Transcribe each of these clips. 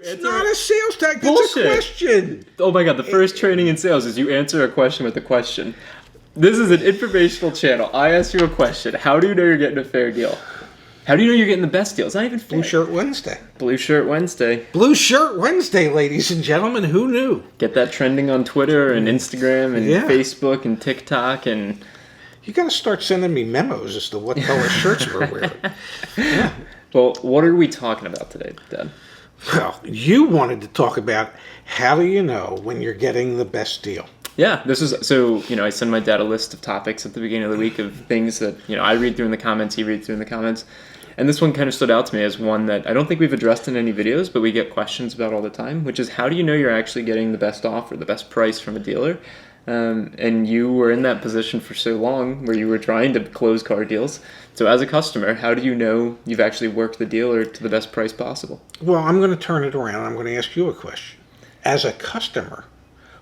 It's not a sales tactic. It's a question. Oh my God, the first training in sales is you answer a question with a question. This is an informational channel. I ask you a question. How do you know you're getting a fair deal? How do you know you're getting the best deal? It's not even fair. Blue Shirt Wednesday. Blue Shirt Wednesday. Blue Shirt Wednesday, ladies and gentlemen. Who knew? Get that trending on Twitter and Instagram and Facebook and TikTok and... You got to start sending me memos as to what color shirts we're wearing. Yeah. Well, what are we talking about today, Dad? Well, you wanted to talk about how do you know when you're getting the best deal? Yeah, this is, so, I send my dad a list of topics at the beginning of the week of things that, I read through in the comments, he reads through in the comments. And this one kind of stood out to me as one that I don't think we've addressed in any videos, but we get questions about all the time, which is how do you know you're actually getting the best offer, the best price from a dealer? And you were in that position for so long where you were trying to close car deals. So as a customer, how do you know you've actually worked the dealer to the best price possible? Well, I'm going to turn it around. I'm going to ask you a question. As a customer,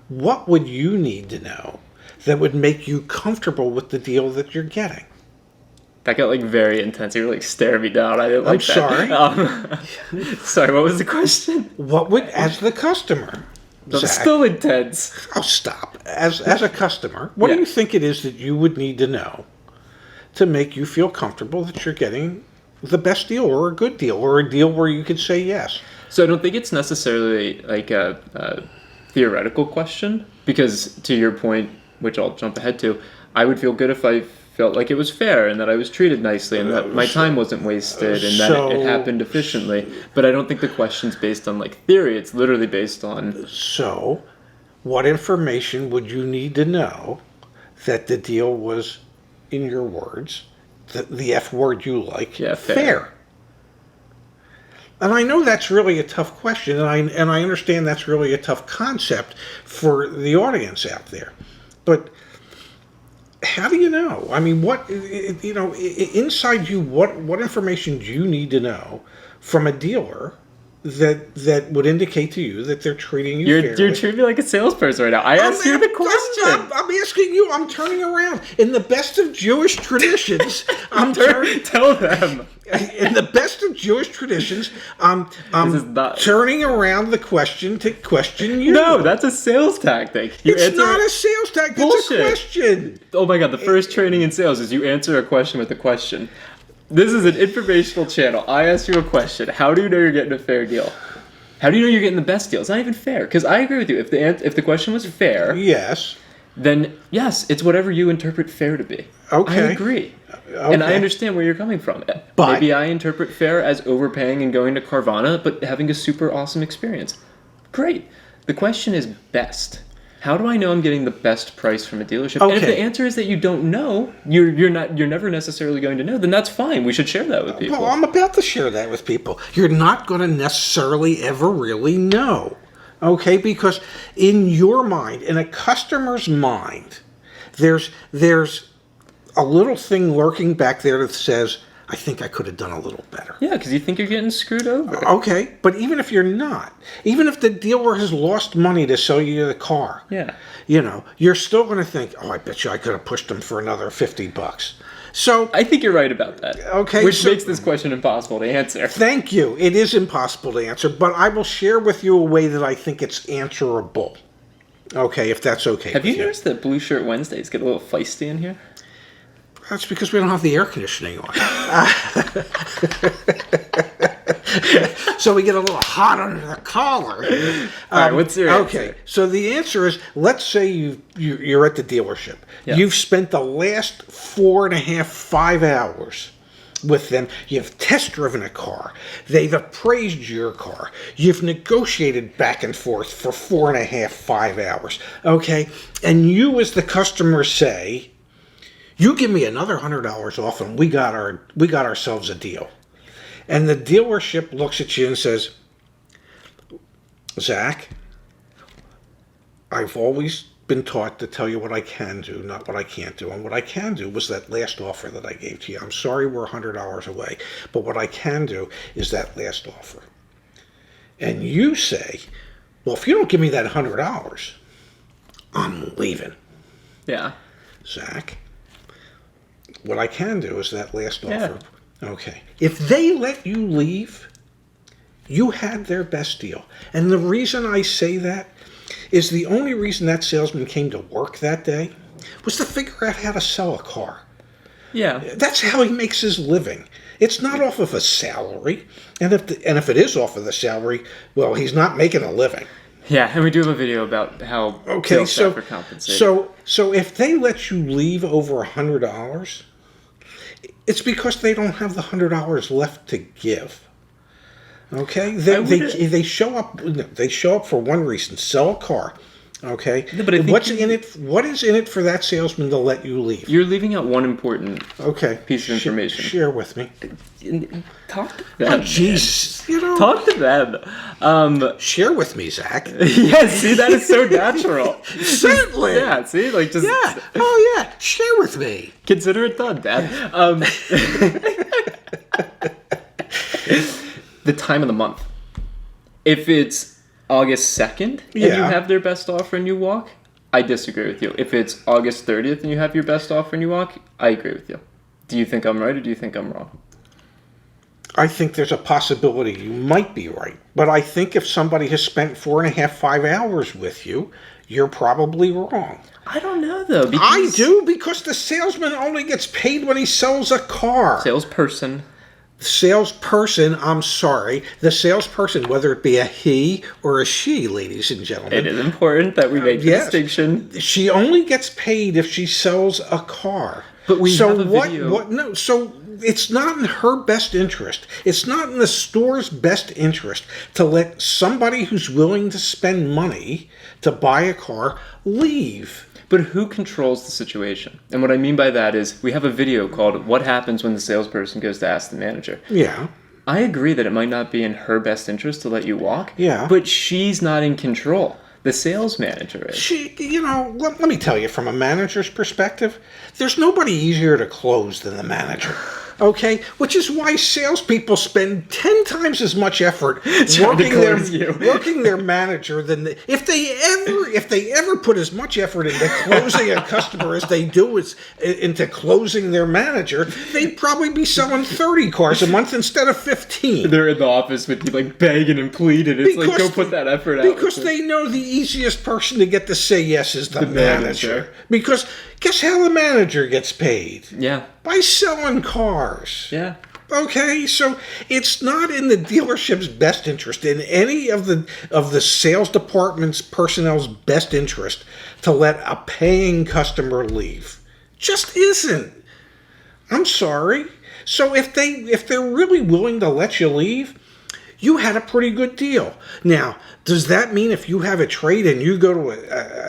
what would you need to know that would make you comfortable with the deal that you're getting? That got very intense. You were staring me down. I didn't like that. I'm sorry. Sorry, what was the question? What would, as the customer... That's still intense. Oh, stop. As a customer, what do you think it is that you would need to know to make you feel comfortable that you're getting the best deal or a good deal or a deal where you could say yes? So I don't think it's necessarily a theoretical question because to your point, which I'll jump ahead to, I would feel good if I felt like it was fair and that I was treated nicely and that my time wasn't wasted and that it happened efficiently. But I don't think the question's based on theory. It's literally based on... So, what information would you need to know that the deal was, in your words, the F word you like, fair? And I know that's really a tough question, and I understand that's really a tough concept for the audience out there. But... how do you know? I mean, what, inside you, what information do you need to know from a dealer that would indicate to you that they're treating you fairly? You're treating me like a salesperson right now. I asked you the question. I'm asking you. I'm turning around. In the best of Jewish traditions, tell them. In the best of Jewish traditions, I'm turning around the question to question you. No, that's a sales tactic. It's not a sales tactic. It's a question. Oh my God, the first training in sales is you answer a question with a question. This is an informational channel. I ask you a question. How do you know you're getting a fair deal? How do you know you're getting the best deal? It's not even fair. Because I agree with you. If the question was fair, yes, then yes, it's whatever you interpret fair to be. Okay. I agree. Okay. And I understand where you're coming from. But maybe I interpret fair as overpaying and going to Carvana, but having a super awesome experience. Great. The question is best. How do I know I'm getting the best price from a dealership? Okay. And if the answer is that you don't know, you're never necessarily going to know, then that's fine. We should share that with people. Well, I'm about to share that with people. You're not going to necessarily ever really know. Okay? Because in your mind, in a customer's mind, there's a little thing lurking back there that says, I think I could have done a little better. Yeah, because you think you're getting screwed over. Okay, but even if you're not, even if the dealer has lost money to sell you the car, you're still going to think, I bet you I could have pushed them for another $50. So I think you're right about that. Okay, which makes this question impossible to answer. Thank you. It is impossible to answer, but I will share with you a way that I think it's answerable. Okay, if that's okay. Have you noticed that Blue Shirt Wednesdays get a little feisty in here? That's because we don't have the air conditioning on. So we get a little hot under the collar. All right, what's your answer? Okay, so the answer is, let's say you're at the dealership. Yeah. You've spent the last 5 hours with them. You've test driven a car. They've appraised your car. You've negotiated back and forth for 5 hours. Okay, and you as the customer say, you give me another $100 off and we got ourselves a deal. And the dealership looks at you and says, Zach, I've always been taught to tell you what I can do, not what I can't do. And what I can do was that last offer that I gave to you. I'm sorry we're $100 away, but what I can do is that last offer. And you say, well, if you don't give me that $100, I'm leaving. Yeah. Zach, what I can do is that last offer. Okay. If they let you leave, You had their best deal. And the reason I say that is the only reason that salesman came to work that day was to figure out how to sell a car. Yeah. That's how he makes his living. It's not off of a salary. And if it is off of the salary, well, he's not making a living. Yeah, and we do have a video about how sales staff are compensated. So if they let you leave over $100, it's because they don't have the $100 left to give. Okay, they show up. They show up for one reason: sell a car. Okay, no, but what is in it for that salesman to let you leave? You're leaving out one important piece of information. Share with me. Talk to them. Oh, jeez, talk to them. Share with me, Zach. Yeah, see, that is so natural. Certainly. Yeah, see, just yeah. Oh yeah, share with me. Consider it done, Dad. The time of the month. If it's August 2nd and you have their best offer and you walk, I disagree with you. If it's August 30th and you have your best offer and you walk, I agree with you. Do you think I'm right or do you think I'm wrong? I think there's a possibility you might be right. But I think if somebody has spent 4.5, 5 hours with you, you're probably wrong. I don't know, though. I do, because the salesman only gets paid when he sells a car. Salesperson, I'm sorry. The salesperson, whether it be a he or a she, ladies and gentlemen. It is important that we make the distinction. She only gets paid if she sells a car. But we have a video. No, so it's not in her best interest. It's not in the store's best interest to let somebody who's willing to spend money to buy a car leave. But who controls the situation? And what I mean by that is we have a video called What Happens When the Salesperson Goes to Ask the Manager. Yeah. I agree that it might not be in her best interest to let you walk. Yeah. But she's not in control. The sales manager is. Let me tell you, from a manager's perspective, there's nobody easier to close than the manager. Okay, which is why salespeople spend 10 times as much effort working their manager than if they ever put as much effort into closing a customer as they do into closing their manager, they'd probably be selling 30 cars a month instead of 15. They're in the office with you, begging and pleading. It's go put that effort out. Because they know the easiest person to get to say yes is the manager. Because guess how the manager gets paid? Yeah. By selling cars. Yeah. Okay, so it's not in the dealership's best interest, in any of the sales department's personnel's best interest, to let a paying customer leave. Just isn't. I'm sorry. So if they're really willing to let you leave, you had a pretty good deal. Now, does that mean if you have a trade and you go to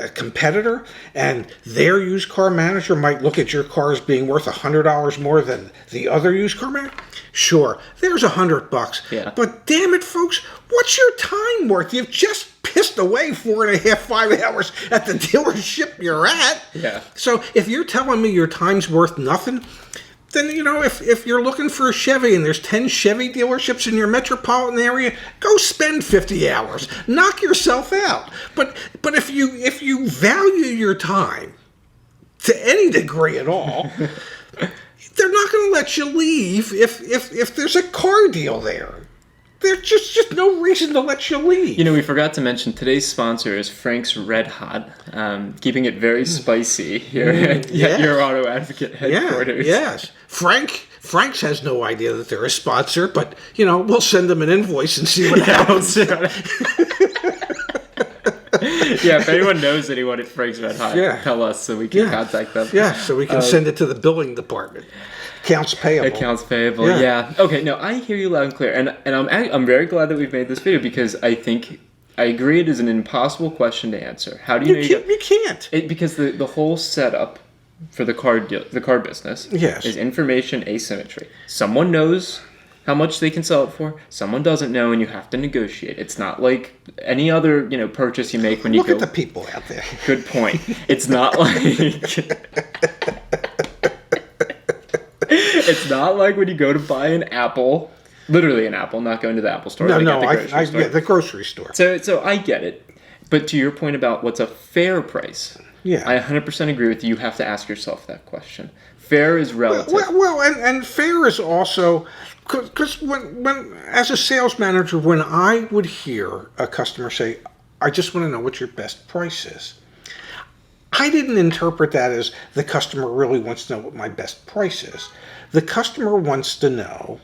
a competitor and their used car manager might look at your car as being worth $100 more than the other used car manager? Sure, there's $100. Yeah. But damn it, folks, what's your time worth? You've just pissed away 4.5, 5 hours at the dealership you're at. Yeah. So if you're telling me your time's worth nothing, then, if you're looking for a Chevy and there's 10 Chevy dealerships in your metropolitan area, go spend 50 hours. Knock yourself out. But if you value your time to any degree at all, they're not going to let you leave if there's a car deal there. There's just no reason to let you leave. We forgot to mention today's sponsor is Frank's Red Hot, keeping it very spicy here at your Auto Advocate headquarters. Yes. Frank's has no idea that they're a sponsor, but, we'll send them an invoice and see what happens. Yeah, if anyone knows anyone at Frank's Red Hot, tell us so we can contact them. Yeah, so we can send it to the billing department. Accounts payable. Yeah. Okay. No, I hear you loud and clear, and I'm very glad that we've made this video because I think I agree it is an impossible question to answer. How do you can't because the whole setup for the car business is information asymmetry. Someone knows how much they can sell it for. Someone doesn't know, and you have to negotiate. It's not like any other purchase you make when you look at the people out there. Good point. It's not like. It's not like when you go to buy an apple, literally an apple, not going to the Apple store. The grocery store. So I get it. But to your point about what's a fair price, I 100% agree with you. You have to ask yourself that question. Fair is relative. Well, and fair is also Because when as a sales manager, when I would hear a customer say, "I just want to know what your best price is," I didn't interpret that as the customer really wants to know what my best price is. The customer wants to know,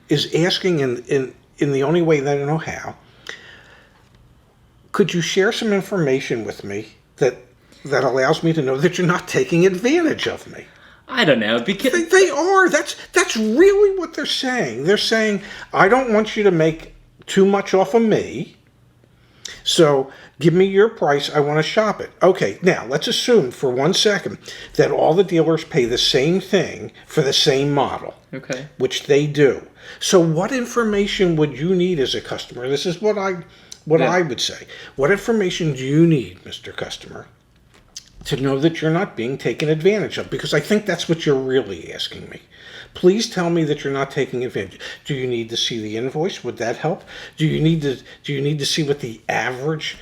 is asking in the only way they know how, could you share some information with me that allows me to know that you're not taking advantage of me? I don't know, because They are. That's really what they're saying. They're saying, I don't want you to make too much off of me, so give me your price. I want to shop it. Okay, now let's assume for 1 second that all the dealers pay the same thing for the same model. Okay. Which they do. So what information would you need as a customer? This is what I would say. What information do you need, Mr. Customer, to know that you're not being taken advantage of? Because I think that's what you're really asking me. Please tell me that you're not taking advantage. Do you need to see the invoice? Would that help? Do you need to see what the average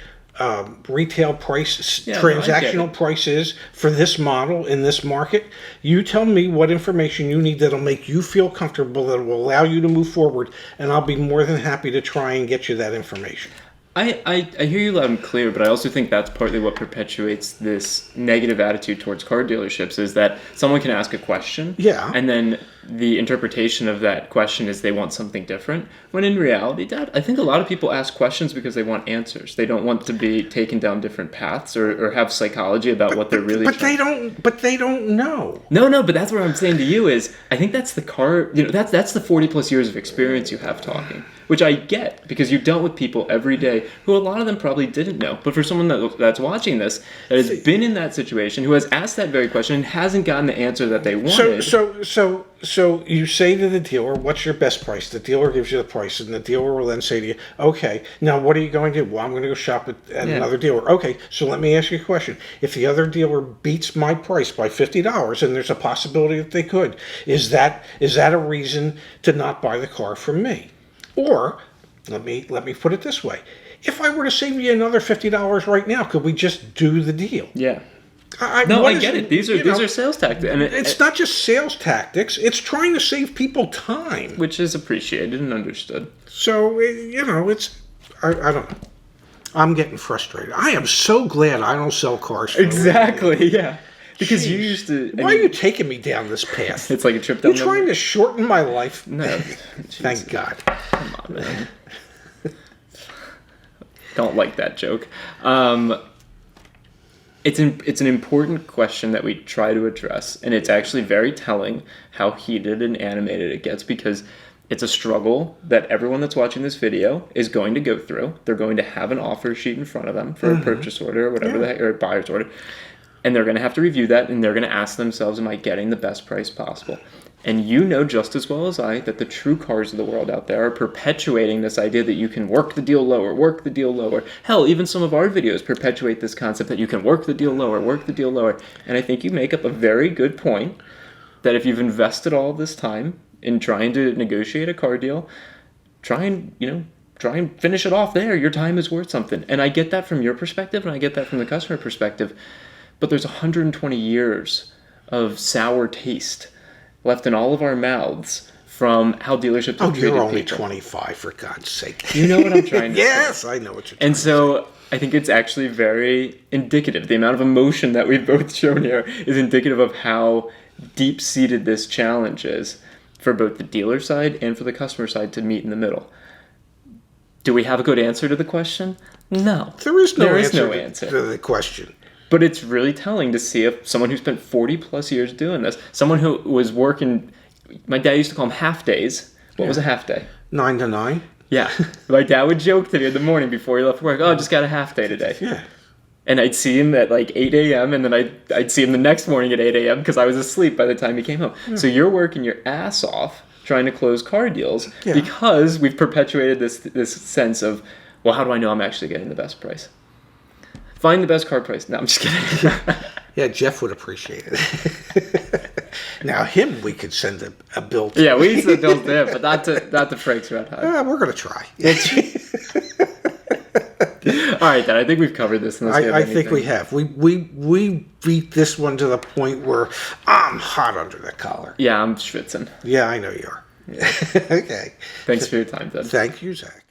retail price, transactional price is for this model in this market? You tell me what information you need that'll make you feel comfortable, that will allow you to move forward, and I'll be more than happy to try and get you that information. I hear you loud and clear, but I also think that's partly what perpetuates this negative attitude towards car dealerships, is that someone can ask a question, and then the interpretation of that question is they want something different, when in reality, Dad, I think a lot of people ask questions because they want answers. They don't want to be taken down different paths or have psychology about what they're really trying. But they don't know. No, but that's what I'm saying to you is, I think that's the car, that's the 40 plus years of experience you have talking, which I get because you dealt with people every day who a lot of them probably didn't know. But for someone that's watching this, that has been in that situation, who has asked that very question and hasn't gotten the answer that they wanted. So you say to the dealer, what's your best price? The dealer gives you the price, and the dealer will then say to you, okay, now what are you going to do? Well, I'm going to go shop at another dealer. Okay, so let me ask you a question. If the other dealer beats my price by $50, and there's a possibility that they could, is that a reason to not buy the car from me? Or, let me put it this way. If I were to save you another $50 right now, could we just do the deal? Yeah. I get it. These are sales tactics. And it's not just sales tactics. It's trying to save people time. Which is appreciated and understood. So, it's... I don't know. I'm getting frustrated. I am so glad I don't sell cars. Exactly, yeah. Because you used to... Why are you taking me down this path? It's like a trip down You're trying to shorten my life? No. Thank God. Come on, man. Don't like that joke. It's an important question that we try to address, and it's actually very telling how heated and animated it gets, because it's a struggle that everyone that's watching this video is going to go through. They're going to have an offer sheet in front of them for a purchase order or whatever or a buyer's order, and they're going to have to review that, and they're going to ask themselves, am I getting the best price possible? And you know just as well as I that the true cars of the world out there are perpetuating this idea that you can work the deal lower. Hell, even some of our videos perpetuate this concept that you can work the deal lower. And I think you make up a very good point that if you've invested all this time in trying to negotiate a car deal, try and finish it off there. Your time is worth something. And I get that from your perspective, and I get that from the customer perspective. But there's 120 years of sour taste left in all of our mouths from how dealerships have treated people. You're only 25, for God's sake. You know what I'm trying to say. Yes, I know what you're trying to say. And so I think it's actually very indicative. The amount of emotion that we've both shown here is indicative of how deep-seated this challenge is for both the dealer side and for the customer side to meet in the middle. Do we have a good answer to the question? No. There is no answer to the question. But it's really telling to see if someone who spent 40 plus years doing this, someone who was working, my dad used to call them half days. What was a half day? 9 to 9. Yeah. My dad would joke to me in the morning before he left work, I just got a half day today. Yeah. And I'd see him at like 8 a.m. and then I'd see him the next morning at 8 a.m. because I was asleep by the time he came home. Yeah. So you're working your ass off trying to close car deals because we've perpetuated this sense of, well, how do I know I'm actually getting the best price? Find the best car price. No, I'm just kidding. Yeah, Jeff would appreciate it. Now, we could send a bill to. Yeah, we send a bill to him, but not to Frank's Red Hot. We're going to try. All right, then. I think we've covered this. I think we have. We beat this one to the point where I'm hot under the collar. Yeah, I'm schwitzing. Yeah, I know you are. Okay. Thanks for your time, Ted. Thank you, Zach.